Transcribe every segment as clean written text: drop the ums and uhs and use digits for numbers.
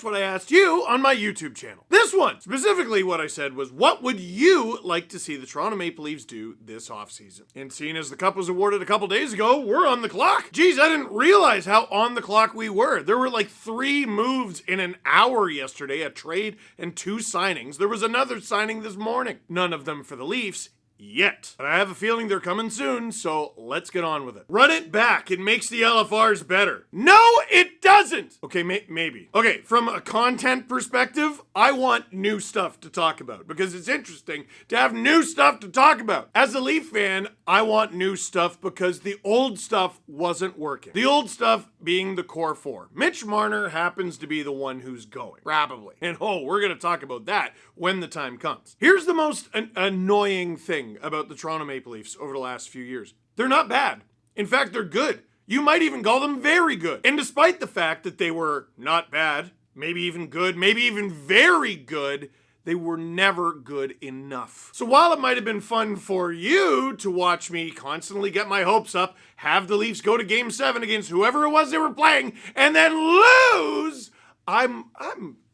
what I asked you on my YouTube channel. This one, specifically what I said was, what would you like to see the Toronto Maple Leafs do this offseason? And seeing as the cup was awarded a couple days ago, we're on the clock. Geez, I didn't realize how on the clock we were. There were like 3 moves in an hour yesterday, a trade and 2 signings. There was another signing this morning. None of them for the Leafs. Yet. But I have a feeling they're coming soon, so let's get on with it. Run it back. It makes the LFRs better. No, it doesn't. Okay, maybe. Okay, from a content perspective, I want new stuff to talk about because it's interesting to have new stuff to talk about. As a Leaf fan, I want new stuff because the old stuff wasn't working. The old stuff being the core 4. Mitch Marner happens to be the one who's going, probably. And we're going to talk about that when the time comes. Here's the most annoying thing about the Toronto Maple Leafs over the last few years. They're not bad. In fact, they're good. You might even call them very good. And despite the fact that they were not bad, maybe even good, maybe even very good, they were never good enough. So while it might have been fun for you to watch me constantly get my hopes up, have the Leafs go to Game 7 against whoever it was they were playing, and then lose, I'm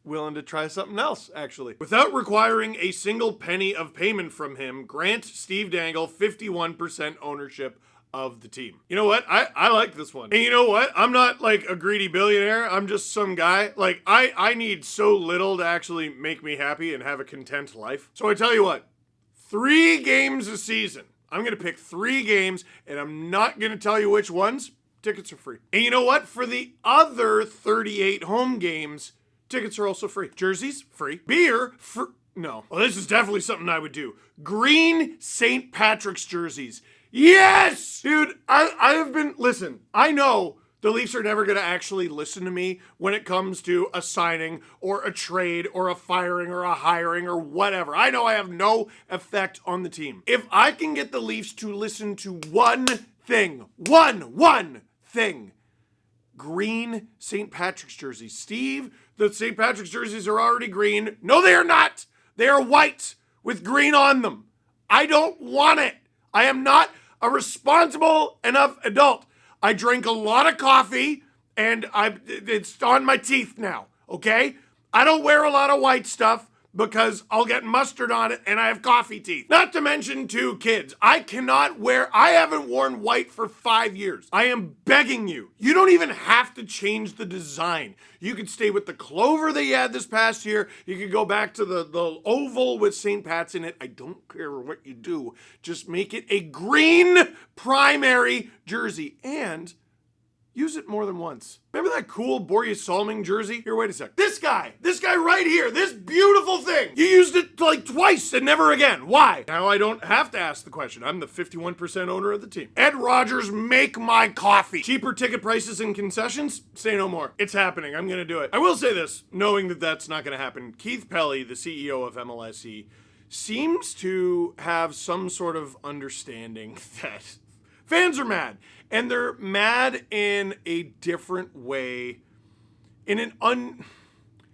willing to try something else, actually. Without requiring a single penny of payment from him, grant Steve Dangle 51% ownership of the team. You know what? I like this one. And you know what? I'm not like a greedy billionaire. I'm just some guy. Like, I need so little to actually make me happy and have a content life. So I tell you what, 3 games a season. I'm going to pick 3 games, and I'm not going to tell you which ones. Tickets are free. And you know what? For the other 38 home games, tickets are also free. Jerseys, free. Beer, no. Well, this is definitely something I would do. Green St. Patrick's jerseys. Yes! Dude, I have been, listen, I know the Leafs are never going to actually listen to me when it comes to a signing or a trade or a firing or a hiring or whatever. I know I have no effect on the team. If I can get the Leafs to listen to one thing, one thing, green St. Patrick's jerseys. Steve, the St. Patrick's jerseys are already green. No, they are not. They are white with green on them. I don't want it. I am not a responsible enough adult. I drank a lot of coffee and it's on my teeth now, okay? I don't wear a lot of white stuff because I'll get mustard on it and I have coffee teeth. Not to mention 2 kids. I haven't worn white for 5 years. I am begging you. You don't even have to change the design. You could stay with the clover that you had this past year. You could go back to the oval with St. Pat's in it. I don't care what you do. Just make it a green primary jersey and use it more than once. Remember that cool Borje Salming jersey? Here, wait a sec. This guy right here, this beautiful thing. You used it like twice and never again. Why? Now I don't have to ask the question. I'm the 51% owner of the team. Ed Rogers, make my coffee. Cheaper ticket prices and concessions? Say no more. It's happening. I'm going to do it. I will say this, knowing that that's not going to happen. Keith Pelly, the CEO of MLSE, seems to have some sort of understanding that fans are mad, and they're mad in a different way,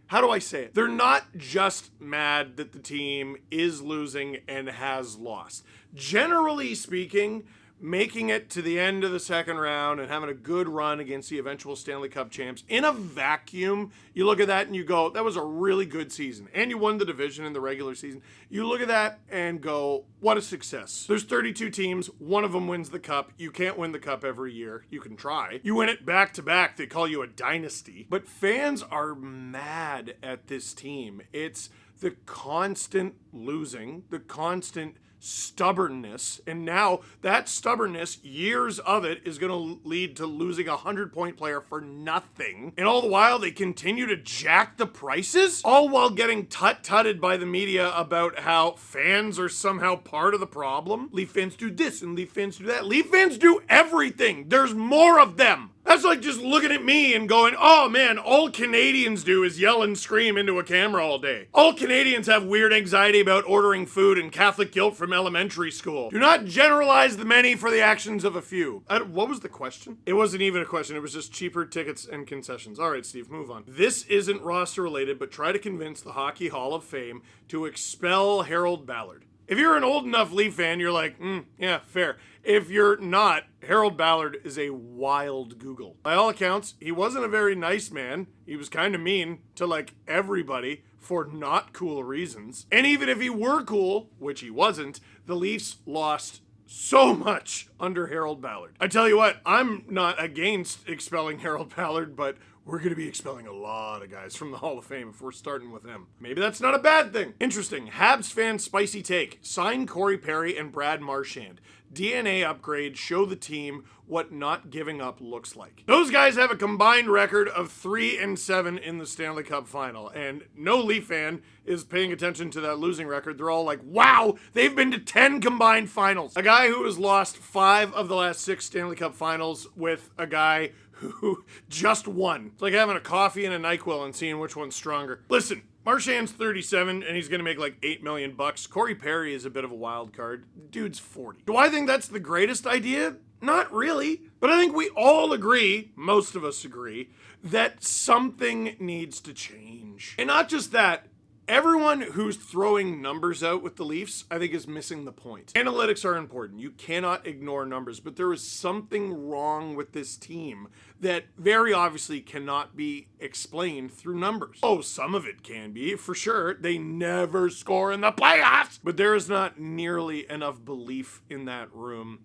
how do I say it? They're not just mad that the team is losing and has lost. Generally speaking, making it to the end of the second round and having a good run against the eventual Stanley Cup champs in a vacuum, you look at that and you go, that was a really good season. And you won the division in the regular season. You look at that and go, what a success. There's 32 teams. One of them wins the cup. You can't win the cup every year. You can try. You win it back to back. They call you a dynasty. But fans are mad at this team. It's the constant losing, the constant stubbornness, and now that stubbornness, years of it, is going to lead to losing a 100-point player for nothing. And all the while, they continue to jack the prices, all while getting tut-tutted by the media about how fans are somehow part of the problem. Leaf fans do this and Leaf fans do that. Leaf fans do everything. There's more of them. That's like just looking at me and going, oh man, all Canadians do is yell and scream into a camera all day. All Canadians have weird anxiety about ordering food and Catholic guilt from elementary school. Do not generalize the many for the actions of a few. What was the question? It wasn't even a question. It was just cheaper tickets and concessions. All right, Steve, move on. This isn't roster related, but try to convince the Hockey Hall of Fame to expel Harold Ballard. If you're an old enough Leaf fan, you're like, yeah, fair. If you're not, Harold Ballard is a wild Google. By all accounts, he wasn't a very nice man. He was kind of mean to like everybody for not cool reasons. And even if he were cool, which he wasn't, the Leafs lost so much under Harold Ballard. I tell you what, I'm not against expelling Harold Ballard, but we're going to be expelling a lot of guys from the Hall of Fame if we're starting with him. Maybe that's not a bad thing. Interesting. Habs fan spicy take. Sign Cory Perry and Brad Marshand. DNA upgrade. Show the team what not giving up looks like. Those guys have a combined record of 3-7 in the Stanley Cup final. And no Leaf fan is paying attention to that losing record. They're all like, wow, they've been to 10 combined finals. A guy who has lost 5 of the last 6 Stanley Cup finals with a guy who just won. It's like having a coffee and a NyQuil and seeing which one's stronger. Listen, Marchand's 37 and he's gonna make like $8 million. Cory Perry is a bit of a wild card. Dude's 40. Do I think that's the greatest idea? Not really. But I think we all agree, most of us agree, that something needs to change. And not just that, everyone who's throwing numbers out with the Leafs, I think, is missing the point. Analytics are important. You cannot ignore numbers, but there is something wrong with this team that very obviously cannot be explained through numbers. Oh, some of it can be, for sure. They never score in the playoffs, but there is not nearly enough belief in that room.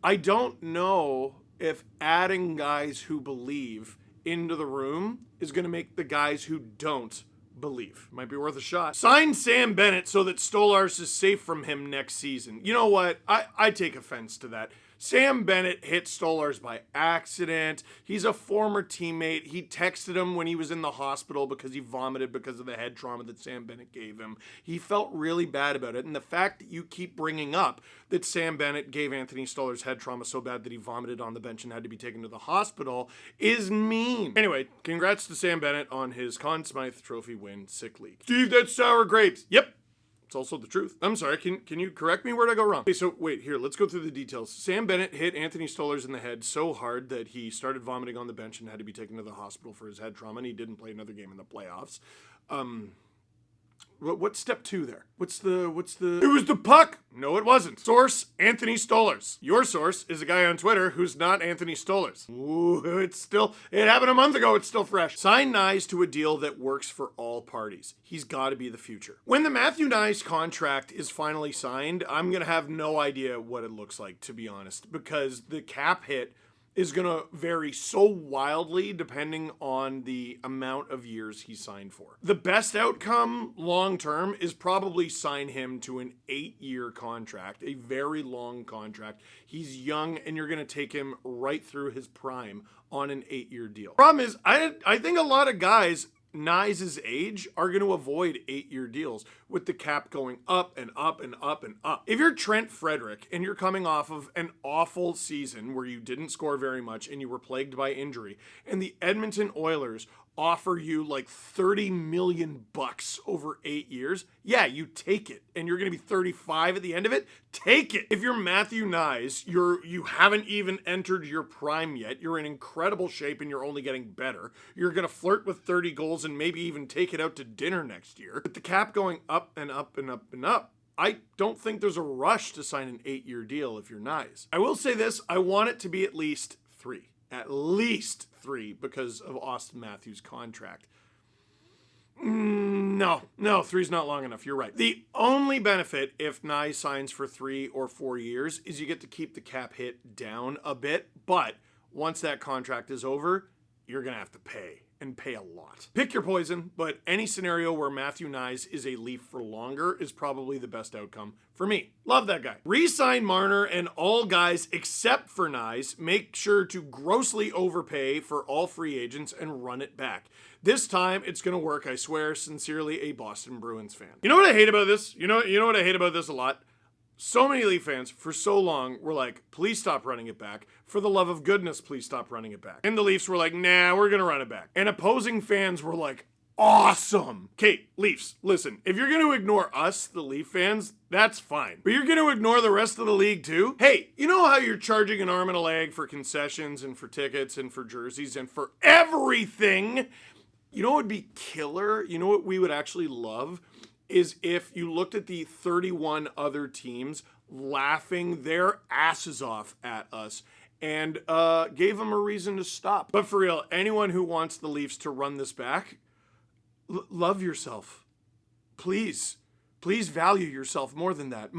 I don't know if adding guys who believe into the room is going to make the guys who don't believe. Might be worth a shot. Sign Sam Bennett so that Stolarz is safe from him next season. You know what? I take offense to that. Sam Bennett hit Stolarz by accident. He's a former teammate. He texted him when he was in the hospital because he vomited because of the head trauma that Sam Bennett gave him. He felt really bad about it. And the fact that you keep bringing up that Sam Bennett gave Anthony Stolarz head trauma so bad that he vomited on the bench and had to be taken to the hospital is mean. Anyway, congrats to Sam Bennett on his Conn Smythe Trophy win, sick league. Steve, that's sour grapes. Yep. It's also the truth. I'm sorry, can you correct me? Where'd I go wrong? Okay, so wait, here, let's go through the details. Sam Bennett hit Anthony Stolarz in the head so hard that he started vomiting on the bench and had to be taken to the hospital for his head trauma, and he didn't play another game in the playoffs. What's step 2 there? What's the... It was the puck! No, it wasn't. Source, Anthony Stolarz. Your source is a guy on Twitter who's not Anthony Stolarz. Ooh, it happened a month ago, it's still fresh. Sign Nyes to a deal that works for all parties. He's gotta be the future. When the Matthew Nyes contract is finally signed, I'm gonna have no idea what it looks like, to be honest, because the cap hit is going to vary so wildly depending on the amount of years he signed for. The best outcome long-term is probably sign him to an 8-year contract, a very long contract. He's young and you're going to take him right through his prime on an 8-year deal. Problem is, I think a lot of guys Nyes' age are going to avoid 8-year deals with the cap going up and up and up and up. If you're Trent Frederick and you're coming off of an awful season where you didn't score very much and you were plagued by injury, and the Edmonton Oilers offer you like $30 million over 8 years, yeah, you take it. And you're going to be 35 at the end of it, take it. If you're Matthew Nyes, you haven't even entered your prime yet. You're in incredible shape and you're only getting better. You're going to flirt with 30 goals and maybe even take it out to dinner next year. With the cap going up and up and up and up, I don't think there's a rush to sign an 8-year deal if you're Nyes. I will say this, I want it to be at least 3. At least 3 because of Austin Matthews' contract. No, 3's not long enough. You're right. The only benefit if Nyes signs for 3 or 4 years is you get to keep the cap hit down a bit. But once that contract is over, you're going to have to pay. And pay a lot. Pick your poison, but any scenario where Matthew Nyes is a Leaf for longer is probably the best outcome for me. Love that guy. Re-sign Marner and all guys except for Nyes. Make sure to grossly overpay for all free agents and run it back. This time, it's going to work, I swear. Sincerely, a Boston Bruins fan. You know what I hate about this? You know what I hate about this a lot? So many Leaf fans for so long were like, please stop running it back. For the love of goodness, please stop running it back. And the Leafs were like, nah, we're going to run it back. And opposing fans were like, awesome. Okay, Leafs, listen, if you're going to ignore us, the Leaf fans, that's fine. But you're going to ignore the rest of the league too? Hey, you know how you're charging an arm and a leg for concessions and for tickets and for jerseys and for everything? You know what would be killer? You know what we would actually love? is if you looked at the 31 other teams laughing their asses off at us and gave them a reason to stop. But for real, anyone who wants the Leafs to run this back, love yourself. Please value yourself more than that.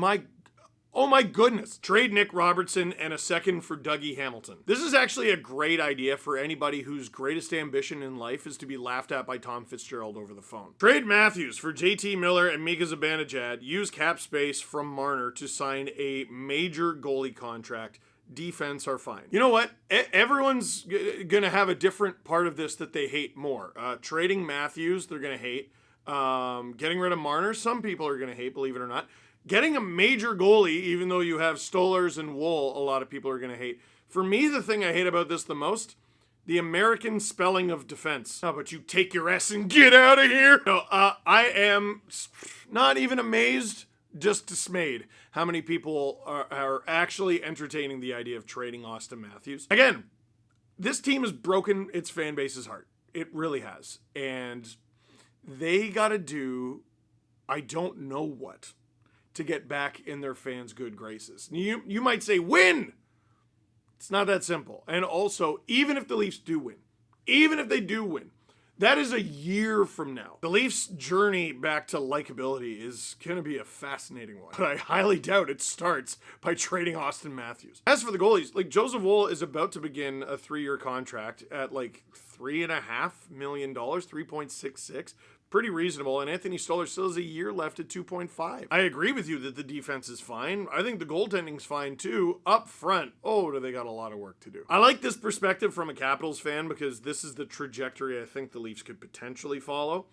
Oh my goodness. Trade Nick Robertson and a second for Dougie Hamilton. This is actually a great idea for anybody whose greatest ambition in life is to be laughed at by Tom Fitzgerald over the phone. Trade Matthews for JT Miller and Mika Zibanejad. Use cap space from Marner to sign a major goalie contract. Defense are fine. You know what? Everyone's gonna have a different part of this that they hate more. Trading Matthews, they're gonna hate. Getting rid of Marner, some people are gonna hate, believe it or not. Getting a major goalie, even though you have Stolarz and Woll, a lot of people are going to hate. For me, the thing I hate about this the most, the American spelling of defense. How about you take your ass and get out of here? No, I am not even amazed, just dismayed how many people are actually entertaining the idea of trading Austin Matthews. Again, this team has broken its fan base's heart. It really has. And they got to do, I don't know what, to get back in their fans' good graces. You might say, win! It's not that simple. And also, even if the Leafs do win, even if they do win, that is a year from now. The Leafs' journey back to likability is going to be a fascinating one. But I highly doubt it starts by trading Austin Matthews. As for the goalies, like Joseph Woll is about to begin a 3-year contract at like $3.5 million, 3.66. Pretty reasonable, and Anthony Stolarz still has a year left at 2.5. I agree with you that the defense is fine. I think the goaltending's fine too. Up front, do they got a lot of work to do. I like this perspective from a Capitals fan because this is the trajectory I think the Leafs could potentially follow.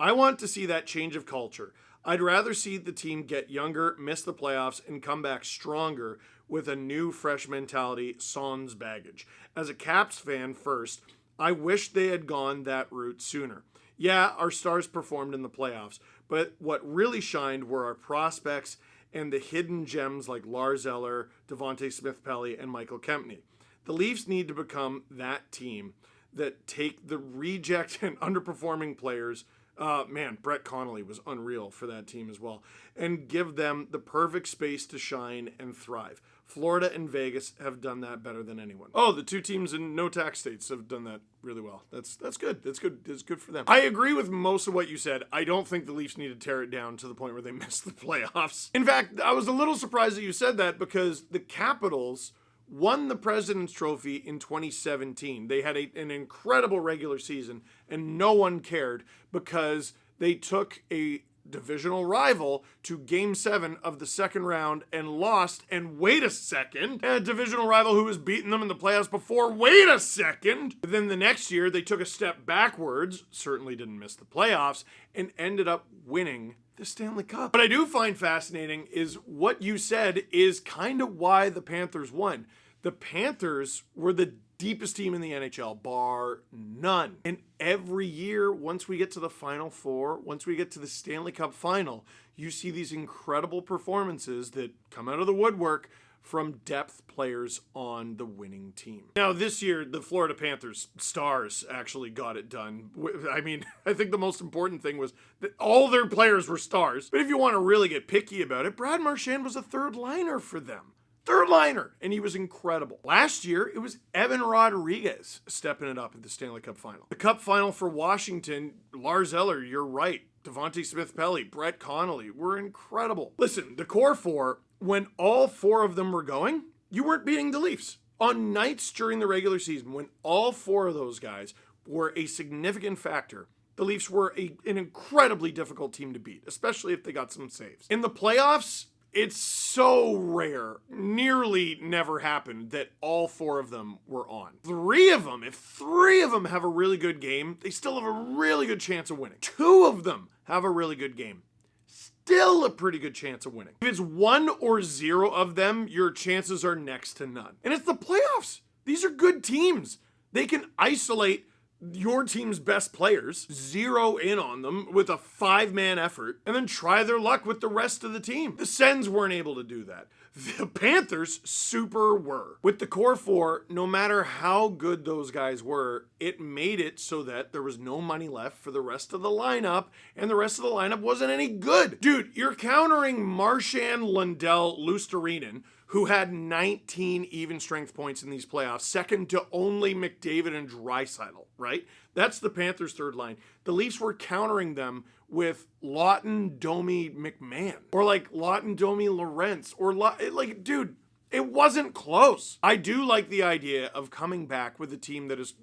I want to see that change of culture. I'd rather see the team get younger, miss the playoffs, and come back stronger with a new, fresh mentality, sans baggage. As a Caps fan first, I wish they had gone that route sooner. Yeah, our stars performed in the playoffs, but what really shined were our prospects and the hidden gems like Lars Eller, Devontae Smith-Pelly, and Michael Kempny. The Leafs need to become that team that take the reject and underperforming players, Brett Connolly was unreal for that team as well, and give them the perfect space to shine and thrive. Florida and Vegas have done that better than anyone. Oh, the two teams in no-tax states have done that really well. That's good. That's good. It's good for them. I agree with most of what you said. I don't think the Leafs need to tear it down to the point where they miss the playoffs. In fact, I was a little surprised that you said that because the Capitals won the President's Trophy in 2017. They had an incredible regular season, and no one cared because they took a divisional rival to Game 7 of the second round and lost. And wait a second, a divisional rival who was beating them in the playoffs before. Wait a second. But then the next year, they took a step backwards, certainly didn't miss the playoffs, and ended up winning the Stanley Cup. What I do find fascinating is what you said is kind of why the Panthers won. The Panthers were the deepest team in the NHL, bar none. And every year, once we get to the Final Four, once we get to the Stanley Cup final, you see these incredible performances that come out of the woodwork from depth players on the winning team. Now, this year, the Florida Panthers stars actually got it done. I mean, I think the most important thing was that all their players were stars. But if you want to really get picky about it, Brad Marchand was a third liner for them. Third liner, and he was incredible. Last year, it was Evan Rodriguez stepping it up at the Stanley Cup final. The Cup final for Washington, Lars Eller, you're right. Devontae Smith-Pelly, Brett Connolly were incredible. Listen, the core four, when all four of them were going, you weren't beating the Leafs. On nights during the regular season, when all four of those guys were a significant factor, the Leafs were an incredibly difficult team to beat, especially if they got some saves. In the playoffs, it's so rare, nearly never happened, that all four of them were on. If three of them have a really good game, they still have a really good chance of winning. Two of them have a really good game, still a pretty good chance of winning. If it's 1 or 0 of them, your chances are next to none. And it's the playoffs. These are good teams. They can isolate your team's best players, zero in on them with a 5-man effort, and then try their luck with the rest of the team. The Sens weren't able to do that. The Panthers super were. With the core four, no matter how good those guys were, it made it so that there was no money left for the rest of the lineup, and the rest of the lineup wasn't any good. Dude, you're countering Marshand, Lundell, Lusterinen, who had 19 even strength points in these playoffs, second to only McDavid and Draisaitl, right? That's the Panthers' third line. The Leafs were countering them with Lawton, Domi, McMahon, or like Lawton, Domi, Lorentz, or like, dude, it wasn't close. I do like the idea of coming back with a team that is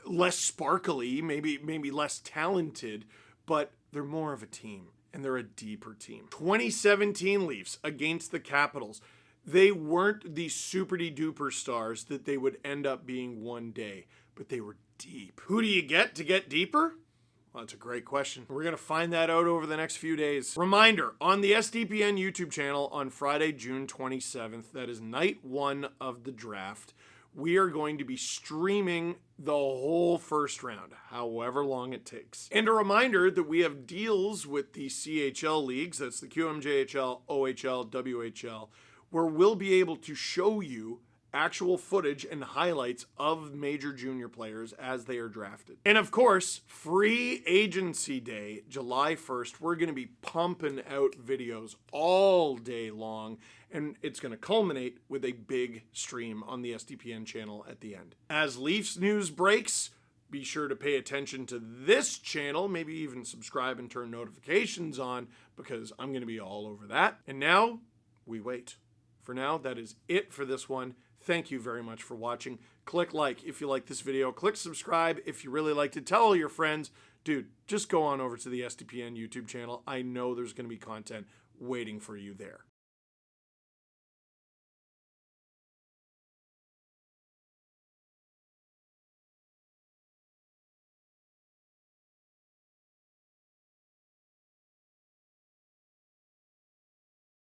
less sparkly, maybe less talented, but they're more of a team, and they're a deeper team. 2017 Leafs against the Capitals. They weren't the super-duper stars that they would end up being one day, but they were deep. Who do you get to get deeper? Well, that's a great question. We're going to find that out over the next few days. Reminder, on the SDPN YouTube channel on Friday, June 27th, that is night one of the draft, we are going to be streaming the whole first round, however long it takes. And a reminder that we have deals with the CHL leagues, that's the QMJHL, OHL, WHL, where we'll be able to show you actual footage and highlights of major junior players as they are drafted. And of course, free agency day, July 1st, we're going to be pumping out videos all day long, and it's going to culminate with a big stream on the SDPN channel at the end. As Leafs news breaks, be sure to pay attention to this channel, maybe even subscribe and turn notifications on, because I'm going to be all over that. And now, we wait. For now, that is it for this one. Thank you very much for watching. Click like if you like this video. Click subscribe if you really liked it. Tell all your friends. Dude, just go on over to the SDPN YouTube channel. I know there's going to be content waiting for you there.